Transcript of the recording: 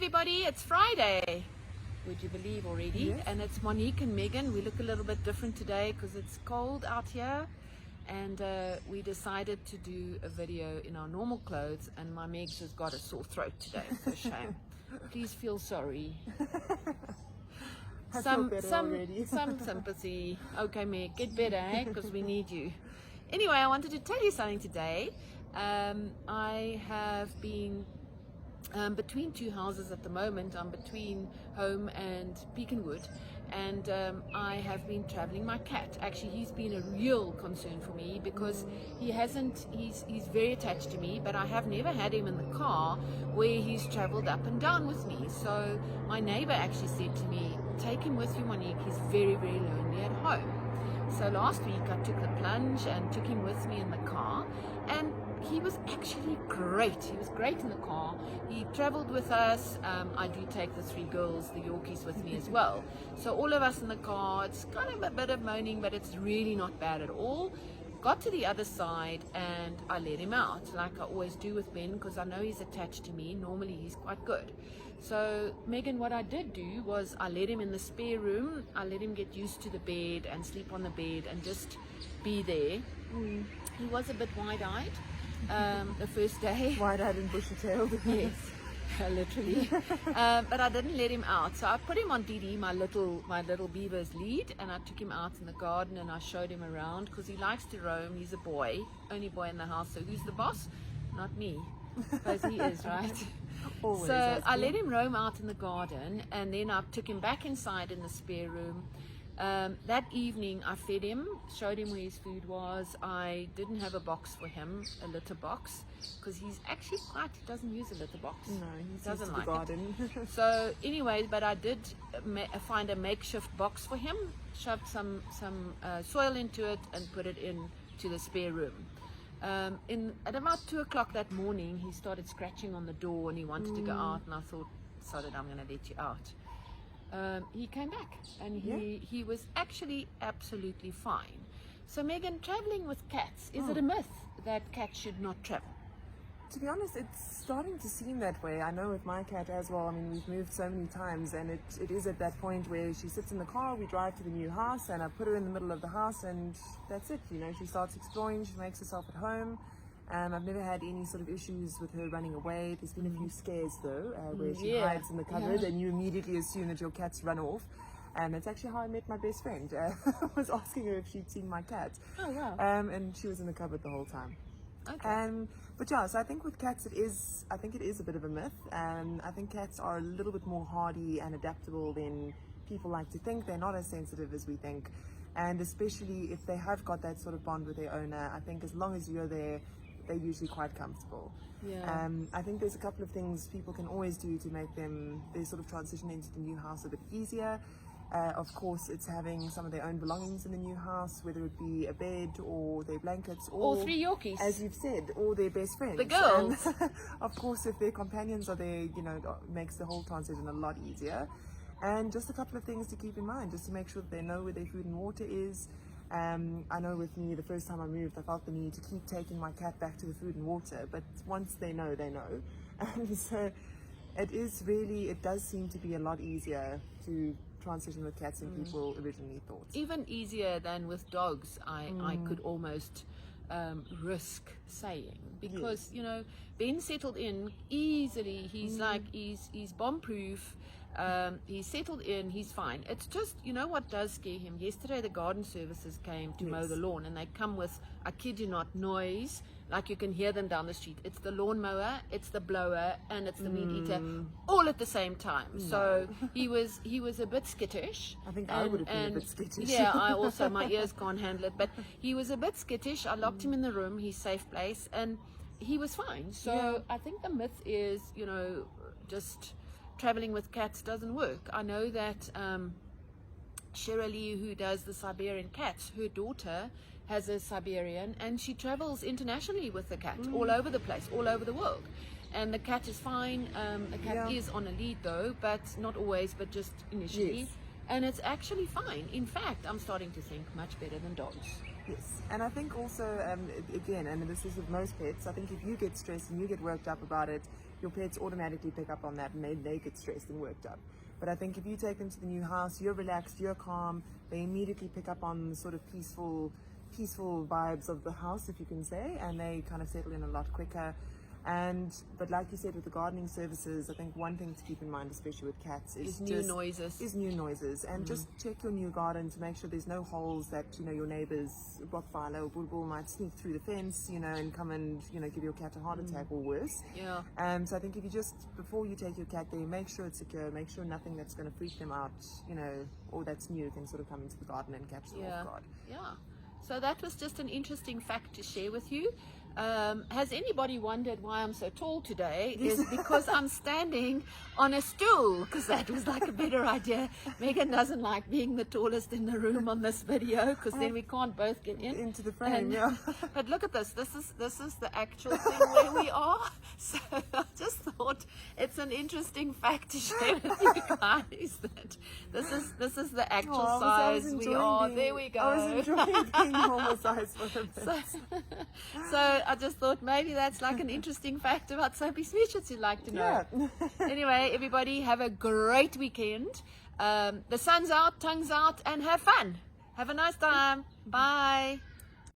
everybody, it's Friday. Would you believe already? Yes. And it's Monique and Megan. We look a little bit different today because it's cold out here, and we decided to do a video in our normal clothes, and my Megs has got a sore throat today, so shame. Please feel sorry. Some sympathy. Okay, Meg, get better, because we need you. Anyway, I wanted to tell you something today. I have been between two houses at the moment. I'm between home and Beaconwood, and I have been traveling my cat. Actually, he's been a real concern for me because he's very attached to me, but I have never had him in the car where he's traveled up and down with me. So my neighbor actually said to me, take him with you, Monique, he's very, very lonely at home. So last week I took the plunge and took him with me in the car, and he was actually great. He was great in the car. He traveled with us. I do take the three girls, the Yorkies, with me as well. So all of us in the car, it's kind of a bit of moaning, but it's really not bad at all. Got to the other side and I let him out, like I always do with Ben, because I know he's attached to me. Normally he's quite good. So Megan, what I did do was I let him in the spare room. I let him get used to the bed and sleep on the bed and just be there. He was a bit wide-eyed the first day. Wide-eyed and bushy-tailed. Yes, literally. But I didn't let him out. So I put him on Didi, my little beaver's lead, and I took him out in the garden and I showed him around because he likes to roam. He's a boy, only boy in the house. So who's the boss? Not me. Because he is, right? Always, so I let him roam out in the garden, and then I took him back inside in the spare room. That evening I fed him, showed him where his food was. I didn't have a box for him, a litter box, because he's actually he doesn't use a litter box. No, he doesn't like the garden. So anyway, but I did find a makeshift box for him, shoved some soil into it and put it into the spare room. At about 2 o'clock that morning, he started scratching on the door and he wanted to go out, and I thought, sorry, I'm going to let you out. He came back and he was actually absolutely fine. So Megan, traveling with cats, is it a myth that cats should not travel? To be honest, it's starting to seem that way. I know with my cat as well. I mean, we've moved so many times, and it is at that point where she sits in the car, we drive to the new house, and I put her in the middle of the house, and that's it. You know, she starts exploring, she makes herself at home. I've never had any sort of issues with her running away. There's been a few scares though, where she hides in the cupboard, and you immediately assume that your cat's run off. And that's actually how I met my best friend. I was asking her if she'd seen my cat. Oh wow! And she was in the cupboard the whole time. Okay. But yeah, so I think with cats it is a bit of a myth. I think cats are a little bit more hardy and adaptable than people like to think. They're not as sensitive as we think, and especially if they have got that sort of bond with their owner, I think as long as you're there, they're usually quite comfortable. Yeah. I think there's a couple of things people can always do to make their sort of transition into the new house a bit easier. Of course, it's having some of their own belongings in the new house, whether it be a bed or their blankets, or three Yorkies, as you've said, or their best friends. The girls. And of course, if their companions are there, you know, it makes the whole transition a lot easier. And just a couple of things to keep in mind, just to make sure that they know where their food and water is. I know with me, the first time I moved, I felt the need to keep taking my cat back to the food and water, but once they know, they know. And so it does seem to be a lot easier to transition with cats than people originally thought. Even easier than with dogs, I could almost risk saying, because you know, Ben settled in easily. He's like he's bomb proof. He's settled in, he's fine. It's just, you know what does scare him? Yesterday the garden services came to mow the lawn, and they come with, I kid you not, noise, like you can hear them down the street. It's the lawnmower, it's the blower, and it's the meat eater, all at the same time. So he was a bit skittish. I think I would have been a bit skittish. Yeah, I also, my ears can't handle it, but he was a bit skittish. I locked him in the room, his safe place, and he was fine. So I think the myth is, you know, just traveling with cats doesn't work. I know that Shirley, who does the Siberian cats, her daughter has a Siberian, and she travels internationally with the cat all over the place, all over the world. And the cat is fine. The cat is on a lead though, but not always, but just initially. And it's actually fine. In fact, I'm starting to think much better than dogs. Yes, and I think also, again, and this is with most pets, I think if you get stressed and you get worked up about it, your pets automatically pick up on that and they get stressed and worked up. But I think if you take them to the new house, you're relaxed, you're calm, they immediately pick up on the sort of peaceful vibes of the house, if you can say, and they kind of settle in a lot quicker. But like you said, with the gardening services, I think one thing to keep in mind, especially with cats, is new noises. And just check your new garden to make sure there's no holes that, you know, your neighbor's Rottweiler or Bulbul might sneak through the fence, you know, and come and, you know, give your cat a heart attack or worse. Yeah. So I think if you just, before you take your cat there, make sure it's secure, make sure nothing that's going to freak them out, you know, or that's new can sort of come into the garden and catch them off guard. Yeah. So that was just an interesting fact to share with you. Has anybody wondered why I'm so tall today? Is because I'm standing on a stool, because that was like a better idea. Megan doesn't like being the tallest in the room on this video, because then we can't both get into the frame. But look at this. This is the actual thing where we are. So I just thought it's an interesting fact to share with you guys that this is the actual size we are. There we go. I was enjoying being normal size for a bit. So I just thought maybe that's like an interesting fact about Soapy Smooches you'd like to know. Yeah. Anyway, everybody have a great weekend. The sun's out, tongue's out, and have fun. Have a nice time. Bye.